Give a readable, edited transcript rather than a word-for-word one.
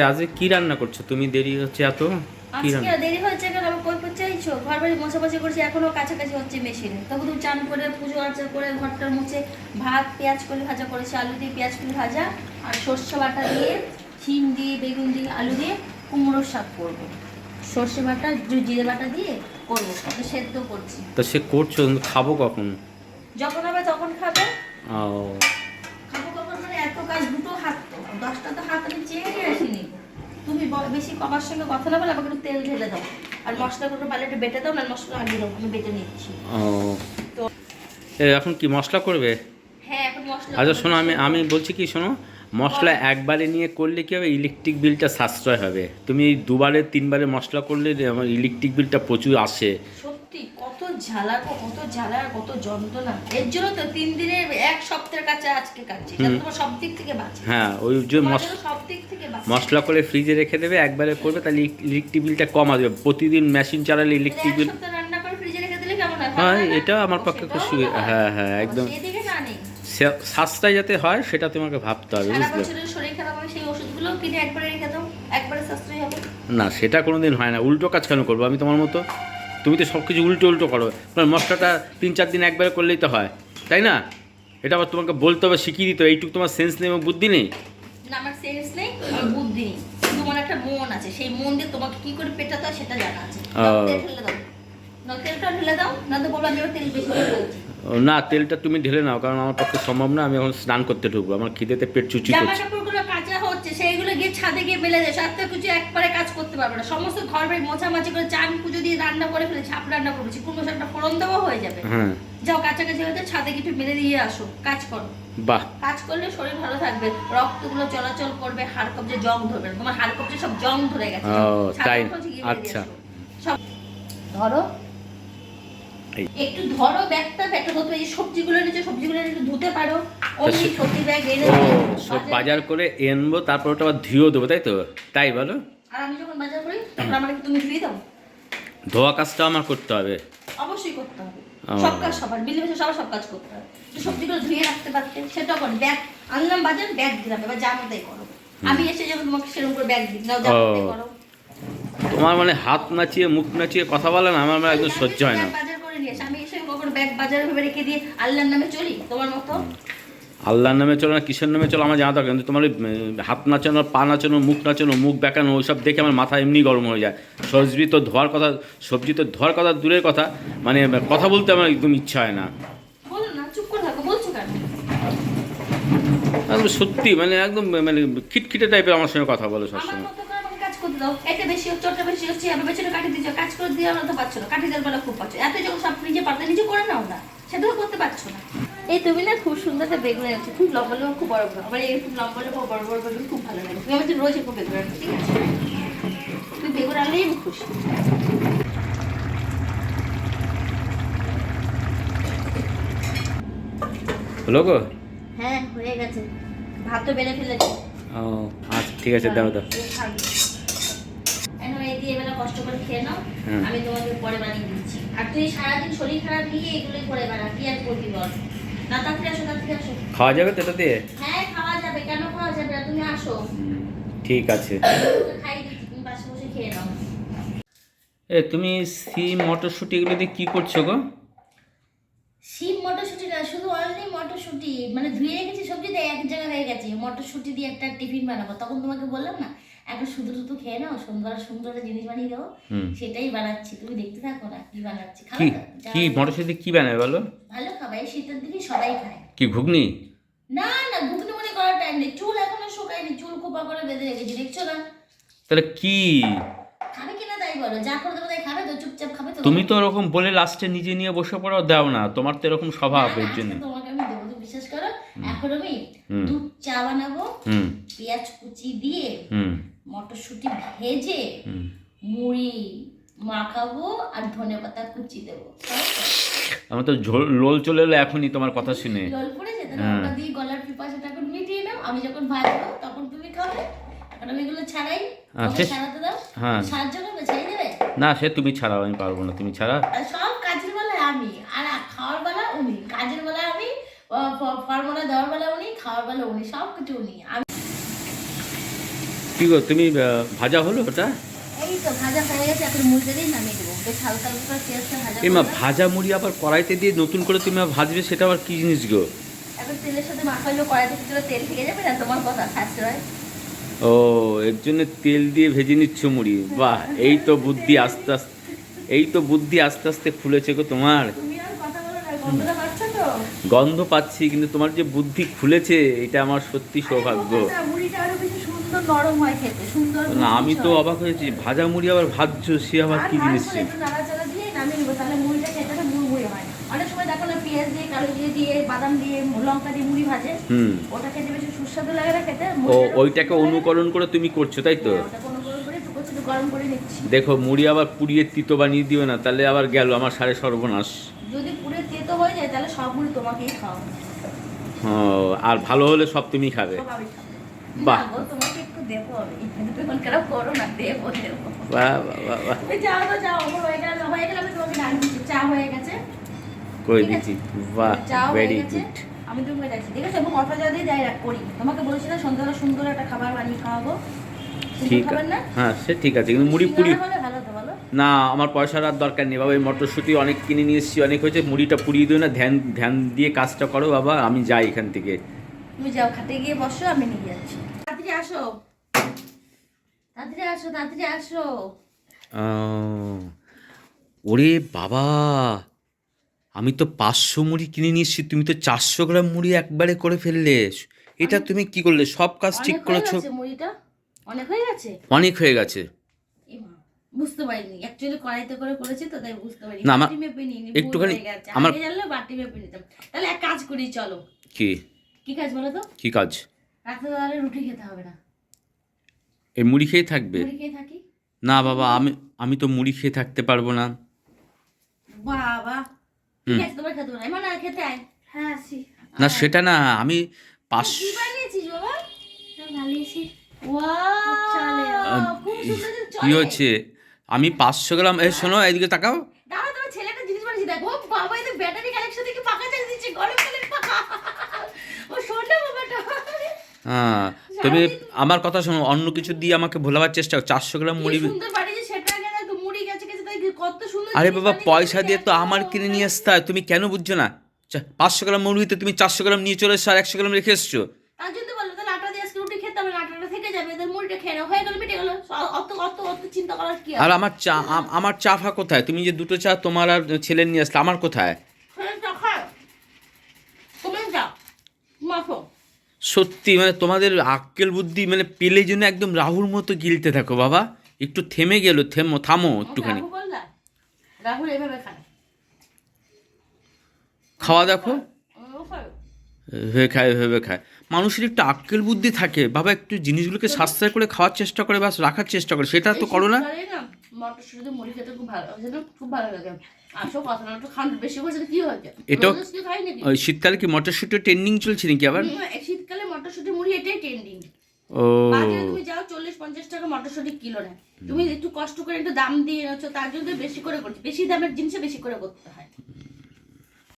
আজকে কি রান্না করছো তুমি? দেরি হচ্ছে এত, কি আজকে রান্না? দেরি হচ্ছে কেন? আমি কই চাইছো? ঘর বাড়ি মোছামাছি করছি, এখনো কাছাকাছি হচ্ছে মেশিনে। তবু তুমি চান করে পুজো আর্চা করে ঘরটা মুছে ভাত পেঁয়াজ কলি ভাজা করেছি, আলু দিয়ে পেঁয়াজ কলি ভাজা আর সর্ষে বাটা দিয়ে শিম দিয়ে বেগুন দিয়ে আলু দিয়ে কুমড়োর শাক করবো। সর্ষে বাটা জিরে বাটা দিয়ে করবো, ওটা সেদ্ধ করছি। তো সে করছো, কিন্তু খাবো কখন? যখন হবে তখন খাবে। ও, খাবো কখন মানে এত কাজ, দুটো হাত তো, 10টা তো হাত আমি চেয়ে নিয়ে আসিনি। তুমি বেশি বাবার সঙ্গে কথা না বলে আমাকে একটু তেল ঢেলে দাও, আর মশলাগুলো পালে একটু বেটে দাও, না মশলা আনিয়ে দাও, আমি বেটে নিচ্ছি। ও, তো এখন কি মশলা করবে? হ্যাঁ, এখন মশলা আচ্ছা করবো, শোনো, আমি সেদ্ধ। আমি বলছি কি, শোনো, মশলা বলো। একবারে নিয়ে করলে কি হবে, ইলেকট্রিক বিলটা সাশ্রয় হবে। তুমি এই দুবারে তিনবারে মশলা করলে আমার ইলেকট্রিক বিলটা প্রচুর আসে। সত্যি কত ঝালা গো, কত ঝালা, কত যন্ত্রণা। এর জন্য তো 3 দিনের 1 সপ্তাহের কাছে আজকে কাটছি, যাতে তোমার সব দিক থেকে বাঁচে। হ্যাঁ, ওই যে তোমার জন্য সব দিক থেকে বাঁচে। মশলা করে ফ্রিজে রেখে দেবে, একবারে করবে, তাহলে ইলেকট্রিক বিলটা কম আসবে। প্রতিদিন মেশিন চালালে তাহলে ইলেকট্রিক এক বিল। সপ্তাহ রান্না করে ফ্রিজে রেখে দিলে কেমন হয়? ভালো হ্যাঁ, হয় না? এটা আমার ও, পক্ষে খুব সেটাও ভালো হয়। হ্যাঁ হ্যাঁ, আবার একদম সেদিকে না নেই। সাশ্রয় যাতে হয় সেটা তোমাকে ভাবতে হবে, সারা বুঝলে? বছরের শরীর খারাপ হবে, সেই ওষুধগুলো কিনে একবারে রেখে দাও, একবারে সাশ্রয়ী হবে। না, সেটা কোনোদিন হয় না। উল্টো কাজ কেন করবো আমি তোমার মতো? তুমি তো সব কিছু উল্টো উল্টো করো। তোমার মশলাটা 3-4 দিন একবারে করলেই তো হয়, তাই না? এটা আবার তোমাকে বলতে হবে, শিখিয়ে দিতে হবে। এইটুকু তোমার সেন্স নেই এবং বুদ্ধি নেই। না, আমার সেন্স নেই, আমার বুদ্ধি নেই, কিন্তু আমার একটা মন আছে, সেই মন দিয়ে তোমাকে কি করে পেটাতে হয় সেটা জানা আছে। দাও, তেল ঢেলে দাও, না তেলটা ঢেলে দাও, না তো বলবো আমি আবার তেল বেশি করে ফেলছি। না, তেলটা তুমি ঢেলে নাও, কারণ আমার পক্ষে সম্ভব না। আমি এখন স্নান করতে ঢুকবো, আমার খিদেতে পেট চুচি জামা করছে। কাপড়গুলো কাঁচা হচ্ছে, সেইগুলো গিয়ে ছাদে গিয়ে মেলে দেয়, সাথে কিছু একবারে কাজ করতে পারবে না। সমস্ত ঘর বাড়ি মোছামাছি করে চান পুজো দিয়ে রান্না করে ফেলে, ছাপ রান্না করেছি, কুমড়ো শাকটা ফোড়ন দেওয়া হয়ে যাবে। হ্যাঁ, যাও কাছাকাছি হয়েছে, ছাদে গিয়ে একটু মেলে দিয়ে আসো, কাজ করো। বাহ। কাজ করলে শরীর ভালো থাকবে, রক্তগুলো চলাচল করবে, হাড় কবজে জং ধরবে না। তোমার হাড় কবজে সব জং ধরে গেছে। ও, ছাদে তাই? উঠো, গিয়ে মেলে দিয়ে আচ্ছা। আসো। সব ধরো, এই একটু ধরো ব্যাগটা, ব্যাগটা ধরতে, এই যে সবজিগুলো এনেছো, সবজিগুলো একটু ধুতে পারো। তা অমনি সবজি ব্যাগ এনে ও, দিয়ে সব বাজারে- বাজার করে এনবো, তারপর ওটা আবার ধুয়েও দেবো, তাই তো? তাই বলো? আর আমি যখন বাজার করি তখন আমাকে তুমি ধুয়ে দাও। ধোয়া কাজটা আমার করতে হবে। অবশ্যই করতে হবে, ও। সব কাজ সবার মিলে মিশে সবার সব কাজ করতে হবে। তো সবজিগুলো ধুয়ে রাখতে পারতে, সেটাও করে। ব্যাগ আনলাম বাজার, ব্যাগ দিলাম, এবার যা মতাই করো। আমি এসে যখন তোমাকে সেরকম করে ব্যাগ দিই, নাও যা মতাই ও, করো। তোমার মানে হাত নাচিয়ে মুখ নাচিয়ে কথা বলে না, আমার একদম সহ্য হয় না। ব্যাগ বাজার করে নিয়ে এসে আমি এসে কখন ব্যাগ বাজারে ভেবে রেখে দিয়ে আল্লাহর নামে চলি তোমার মতো? আল্লাহর নামে চলো না কিসের নামে চলো আমার জানা দরকার, কিন্তু তোমার ওই হাত নাচানো, পা নাচানো, মুখ নাচানো, মুখ বেঁকানো, ওইসব দেখে আমার মাথা এমনি গরম হয়ে যায়। সবজি তো ধোয়ার কথা দূরের কথা, মানে কথা বলতে আমার একদম ইচ্ছা হয় না। বলো না, চুপ করে থাকো, বলছো কেন? একদম সত্যি, মানে একদম মানে খিটখিটে টাইপের আমার সঙ্গে কথা বলে আমার সবসময়। মতো করে আমাকে কাজ করতে দাও। এটা বেশি হচ্ছে, ওটা বেশি হচ্ছে, আমি পেছনে কাটি দিচ্ছ, কাজ করে দিয়ে আমরা তো পারছো না, কাটি দেওয়ার বেলা খুব পাচ্ছ। এত যখন সব নিজে পারতে নিজে করে নাও না, সেটাও করতে পারছো না। এই তুমি না খুব সুন্দর একটা বেগুন আছে, খুব লম্বা লম্বা, খুব বড় বড়। আমার এই খুব লম্বা লম্বা বড় বড় বেগুন খুব ভালো লাগে। তুমি আমার জন্য রোজ একটু বেগুন আনবে, ঠিক আছে? তুমি বেগুন আনলেই আমি খুশি। হলো গো? হ্যাঁ, হয়ে গেছে। ভাত তো বেড়ে ফেলেছি। ও, আচ্ছা ঠিক আছে, দাও দাও। এই দিয়ে এবেলা কষ্ট করে খেয়ে নাও, হুম। আমি তোমাকে পরে বানিয়ে দিচ্ছি। আর তুই সারাদিন শরীর খারাপ নিয়ে এগুলোই করে বেড়া, কি আর করবি বল? না, তাড়াতাড়ি আসো, তাড়াতাড়ি আসো। খাওয়া যাবে তো এটা দিয়ে? হ্যাঁ, খাওয়া যাবে, কেন খাওয়া যাবে না? তুমি আসো, ঠিক আছে। তোকে খাইয়ে দিচ্ছি, তুমি পাশে বসে খেয়ে নাও। তুমি সিম মটরশুঁটি এগুলো দিয়ে কী করছো গো? শিম মটরশুঁটি না, শুধু অনলি মটরশুঁটি, মানে ধুয়ে রেখেছি সবজিতে এক জায়গায় হয়ে গেছে। মটরশুঁটি দিয়ে একটা টিফিন বানাবো, তখন তোমাকে বললাম না একটা শুধু শুধু খেয়ে নাও, সুন্দর সুন্দর একটা জিনিস বানিয়ে দেবো। হুম। সেটাই বানাচ্ছি, তুমি দেখতে থাকো না কি বানাচ্ছি। কি খাবে তো? কি মটরশুঁটি কি বানাবে বলো? ভালো খাবে, এই শীতের দিনে সবাই খায়। কি ঘুগনি? না না, ঘুগনি মুড়ি করার টাইম নেই, চুল এখনো শুকায়নি, চুল কোপা করে বেঁধে রেখেছি, দেখছো না? তাহলে কি? খাবে কিনা তাই বলো, যা করে দেবো তাই খাবে তো? চুপচাপ খাবে তো? তুমি তো ওরকম বলে লাস্টে নিজে নিয়ে বসে পড়াও, দাও না, তোমার তো এরকম না স্বভাব, না, এর জন্য। আজকে তোমাকে আমি দেবো, তুমি বিশ্বাস করো। এখন আমি হুম। দুধ চা বানাবো, হুম। পেঁয়াজ কুচি দিয়ে, হুম। মটরশুঁটি ভেজে, হুম। মুড়ি মাখাবো আর ধনেপাতা কুচি দেবো। আমার তো লোল চলে এলো এখনই তোমার কথা শুনে। জল পড়েছে, তাহলে হ্যাঁ। ওটা দিয়ে গলার পিপাসাটা এখন মিটিয়ে নাও। আমি যখন ভাজবো তখন তুমি খাবে। এখন আমি এগুলো ছাড়াই, তোমাকে ঠিক। ছাড়াতে দাও। হ্যাঁ। সাহায্য করবে, ছাড়িয়ে দেবে। না, সে তুমি ছাড়াও, আমি পারবো না, তুমি ছাড়া। আর সব কাজের বেলায় আমি, আর খাওয়ার বেলা উনি। কাজের বেলায় আমি, ফর্মুলা দেওয়ার বেলা উনি, খাওয়ার বেলা উনি, সব কিছু উনি। আমি কি গো তুমি ভাজা হলো ওটা? এই তো ভাজা হয়ে গেছে, এখন মুড়িটা দিয়ে নামিয়ে দেবো। বেশ হালকা হালকা করে পেঁয়াজটা ভাজা এ মা, করবে। ভাজা মুড়ি আবার কড়াইতে দিয়ে নতুন করে তুমি আবার ভাজবে, সেটা আবার কি জিনিস গো? এখন তেলের সাথে মাখাইলো, কড়াই থেকে তুলে তেল থেকে যাবে না, তোমার কথা সাশ্রয়। ও, এর জন্য তেল দিয়ে ভেজে নিচ্ছ মুড়ি? বাহ, এই তো বুদ্ধি আস্তে আস্তে, এই তো বুদ্ধি আস্তে আস্তে খুলেছে গো তোমার। তুমি আর কথা বলো না, গন্ধটা পাচ্ছ তো? গন্ধ পাচ্ছি, কিন্তু তোমার যে বুদ্ধি খুলেছে এটা আমার সত্যি সৌভাগ্য। আরে মুড়িটা আরো বেশি সুন্দর নরম হয় খেতে, সুন্দর। না, আমি তো অবাক হয়েছি, ভাজা মুড়ি আবার ভাজছো, সে আবার কি জিনিস? একটু নাড়াচাড়া দিয়ে নামিয়ে নেবো, তাহলে মুড়িটা খেতে একটা মুড়মুড়ে হয়। অনেক সময় দেখো না, পেঁয়াজ দিয়ে, কালো জিরে দিয়ে, বাদাম দিয়ে, লঙ্কা দিয়ে মুড়ি ভাজে, হুম। ওটা খেতে বেশি সুস্বাদু লাগে না খেতে। ও, ওইটাকে অনুকরণ করে তুমি করছো, তাই তো? ওটা কোনো করে একটু কচু গরম করে নিচ্ছি। দেখো, মুড়ি আবার পুড়িয়ে তিতো বানিয়ে দিও না, তাহলে আবার গেল আমার সাড়ে সর্বনাশ। যদি পুরে তেতো হয়ে যায় তাহলে সব মুড়ি তোমাকেই খাও। ও, আর ভালো হলে সব তুমি খাবে? সব আমি খাবো। বাহ। না গো, তোমাকে একটু দেবো আমি। তুমি মন খারাপ করো না, দেবো দেবো। বাহ বাহ বাহ বাহ। ওই যাও তো যাও, আমার হয়ে গেল আমি তোমাকে ডাক দিচ্ছি। চা হয়ে গেছে। করে ঠিক আছে? দিচ্ছি। বাহ, চা হয়ে ভেরি গেছে, গুড। আমি তোমাকে ডাকছি, ঠিক আছে? এবং অল্প যা দিয়ে যাই রাখ করি। তোমাকে বলেছি না সন্ধ্যাবেলা সুন্দর একটা খাবার বানিয়ে খাওয়াবো। সুন্দর ঠিক খাবার আছে, না? হ্যাঁ সে ঠিক আছে, কিন্তু মুড়ি পুরি সিঙ্গাড়া হলে ভালো হতো, বলো? না, আমার পয়সার আর দরকার নেই বাবা। এই মটরশুঁটি অনেক কিনে নিয়ে এসেছি, অনেক হয়েছে, মুড়িটা পুড়িয়ে দিও না, ধ্যান ধ্যান দিয়ে কাজটা করো বাবা, আমি যাই এখান থেকে। তুমি যাও, খাটে গিয়ে বসো, আমি নিয়ে যাচ্ছি। তাড়াতাড়ি আসো, তাড়াতাড়ি আসো, তাড়াতাড়ি আসো। আহ, ওরে বাবা, আমি তো 500 মুড়ি কিনে নিয়ে এসেছি, তুমি তো 400 গ্রাম মুড়ি একবারে করে ফেললে। এটা তুমি কি করলে? সব কাজ ঠিক অনেক হয়ে করেছো? গেছে মুড়িটা, অনেক হয়ে গেছে। অনেক হয়ে গেছে। এ মা, বুঝতে পারিনি, অ্যাকচুয়ালি কড়াইতে করে করেছি তো, তাই বুঝতে পারিনি। না, আমার বাটি মেপে নিইনি, ভুল একটুখানি হয়ে গেছে। আমার আগে জানলে বাটি মেপে নিতাম। তাহলে এক কাজ করি, চলো। কি কি কাজ বলো তো? কি কাজ? রাতে তাহলে রুটি খেতে হবে না, এই মুড়ি খেয়ে থাকবে? মুড়ি খেয়ে থাকি। না বাবা, আমি তো মুড়ি খেয়ে থাকতে পারবো না। বাবা, ঠিক আছে, তোমার খেতে হবে না। এমন আর খেতে আয়। হ্যাঁ আসি। না সেটা না, আমি কি 500 বানিয়েছিস বাবা? ভালিয়েছি। ওয়াও, খুব সুন্দর কি চলে। হচ্ছে? আমি 500 গ্রাম, এই শোনো, এইদিকে তাকাও। দাঁড়া, তোমার ছেলে একটা জিনিস বানিয়েছি, দেখো বাবা, এই ব্যাটারি কালেকশন থেকে পাকা চালিয়ে দিচ্ছে, গরমকালের পাকা। ও শোনো বাবাটা। হ্যাঁ, তুমি আমার কথা শোনো, অন্য কিছু দিয়ে আমাকে ভোলাবার চেষ্টা করো। 400 গ্রাম কি মুড়ি। সুন্দর বানিয়েছে, সেটা আগে দেখো, মুড়ি গেছে গেছে, তাই কত সুন্দর আরে জিনিস বাবা, বানিয়েছে, পয়সা দিয়ে তো এত আমার কিনে নিয়ে আসতে হয়, তুমি কেন বুঝছো না? 500 গ্রাম মুড়িতে তুমি 400 গ্রাম নিয়ে চলে এসছো আর 100 গ্রাম রেখে এসছো। তার জন্য বললো, তাহলে আটা দিয়ে আজকে রুটি খেতে হবে না, আটাটা থেকে যাবে, এদের মুড়িটা খেয়ে নাও, হয়ে গেল, মিটে গেল। অত অত অত চিন্তা করার কি আর আছে? আমার চা ফা কোথায়? তুমি যে দুটো চা তোমার আর ছেলের নিয়ে আসলে, আমার কোথায়? সেটা খাও, তুমি যাও, মাফো। সত্যি মানে তোমাদের আক্কেল বুদ্ধি মানে পেলে জন্য একদম রাহুর মতো গিলতে থাকো বাবা। একটু থেমে গেলো, থামো একটুখানি। রাহু বললা, রাহুল এভাবে খায়। খাওয়া দেখো, ও খায়। ভেবে খায়। মানুষের একটু আক্কেল বুদ্ধি থাকে বাবা, একটু জিনিসগুলোকে সাশ্রয় করে খাওয়ার চেষ্টা করে, বাস রাখার চেষ্টা করে, সেটা তো করো না। শীতকালে না মটরশুঁটি মুড়ি খেতে খুব ভালো, সেটা খুব ভালো লাগে। আসো কথা না, একটু খান বেশি করে, সেটা কি হয়েছে? এটাও রোজ কি খাই নাকি? ওই শীতকালে কি মটরশুঁটি ট্রেন্ডিং চলছে নাকি আবার? এই শীতকালে মটরশুঁটি মুড়ি এটাই ট্রেন্ডিং। ও, বাজারে তুমি যাও, 40-50 টাকা মটরশুঁটি কিলো নেয়। তুমি একটু কষ্ট করে একটু দাম দিয়ে এনেছো, তার জন্য বেশি করে করছি। বেশি দামের জিনিসে বেশি করে করতে হয়।